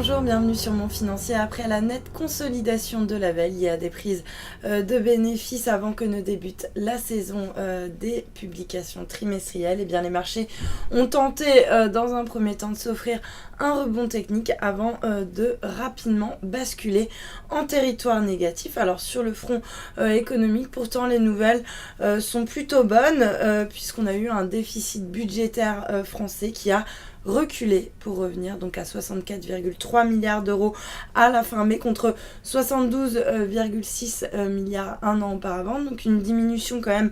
Bonjour, bienvenue sur Mon Financier. Après la nette consolidation de la veille, il y a des prises de bénéfices avant que ne débute la saison des publications trimestrielles. Et bien les marchés ont tenté dans un premier temps de s'offrir un rebond technique avant de rapidement basculer en territoire négatif. Alors sur le front économique, pourtant les nouvelles sont plutôt bonnes puisqu'on a eu un déficit budgétaire français qui a reculé pour revenir donc à 64,3 milliards d'euros à la fin mai contre 72,6 milliards un an auparavant, donc une diminution quand même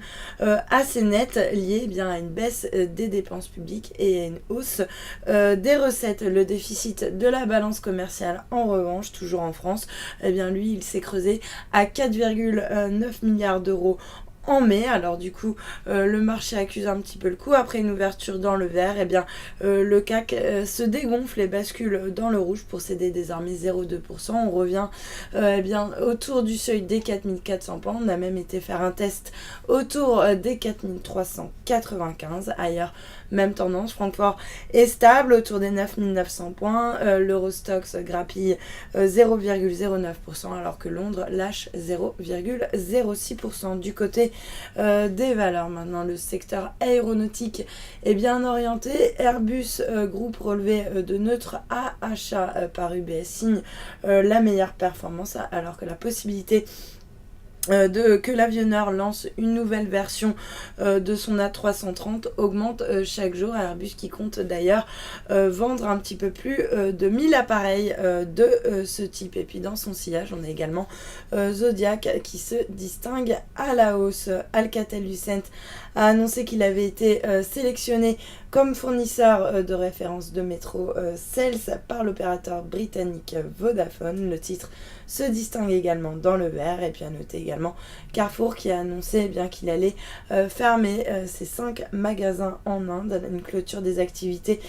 assez nette liée bien à une baisse des dépenses publiques et à une hausse des recettes. Le déficit de la balance commerciale en revanche, toujours en France, eh bien lui il s'est creusé à 4,9 milliards d'euros en mai. Alors du coup le marché accuse un petit peu le coup après une ouverture dans le vert. Et bien le CAC se dégonfle et bascule dans le rouge pour céder désormais 0,2%. On revient bien autour du seuil des 4400 points. On a même été faire un test autour des 4395. Ailleurs même tendance, Francfort est stable autour des 9900 points. L'Eurostoxx grappille 0,09% alors que Londres lâche 0,06%. Du côté des valeurs maintenant, le secteur aéronautique est bien orienté. Airbus groupe relevé de neutre à achat par UBS signe la meilleure performance alors que la possibilité que l'avionneur lance une nouvelle version de son A330 augmente chaque jour. Airbus qui compte d'ailleurs vendre un petit peu plus de 1000 appareils de ce type. Et puis dans son sillage, on a également Zodiac qui se distingue à la hausse. Alcatel-Lucent a annoncé qu'il avait été sélectionné comme fournisseur de référence de métro Sales par l'opérateur britannique Vodafone. Le titre se distingue également dans le vert. Et puis à noter également Carrefour qui a annoncé bien qu'il allait fermer ses 5 magasins en Inde. Une clôture des activités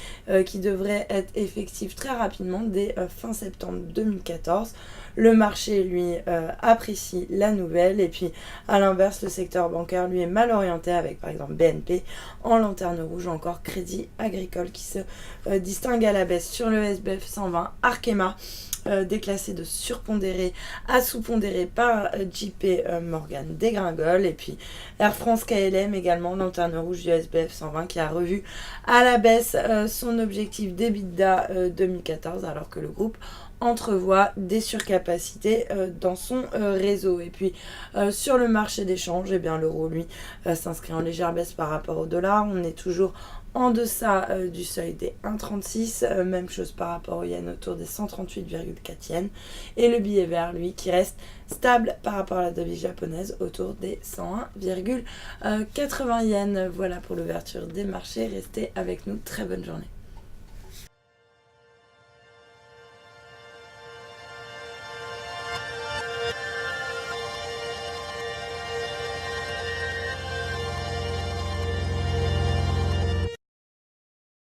qui devrait être effective très rapidement dès fin septembre 2014. Le marché, lui, apprécie la nouvelle. Et puis, à l'inverse, le secteur bancaire, lui, est mal orienté avec, par exemple, BNP en lanterne rouge ou encore Crédit Agricole qui se distingue à la baisse. Sur le SBF 120, Arkema déclassé de surpondéré à sous-pondéré par JP Morgan dégringole. Et puis Air France KLM également, lanterne rouge du SBF 120 qui a revu à la baisse son objectif d'EBITDA 2014 alors que le groupe entrevoit des surcapacités dans son réseau. Et puis sur le marché d'échange, eh bien l'euro lui s'inscrit en légère baisse par rapport au dollar. On est toujours en deçà du seuil des 1,36, même chose par rapport au yen autour des 138,4 yens. Et le billet vert, lui, qui reste stable par rapport à la devise japonaise autour des 101,80 yens. Voilà pour l'ouverture des marchés. Restez avec nous. Très bonne journée.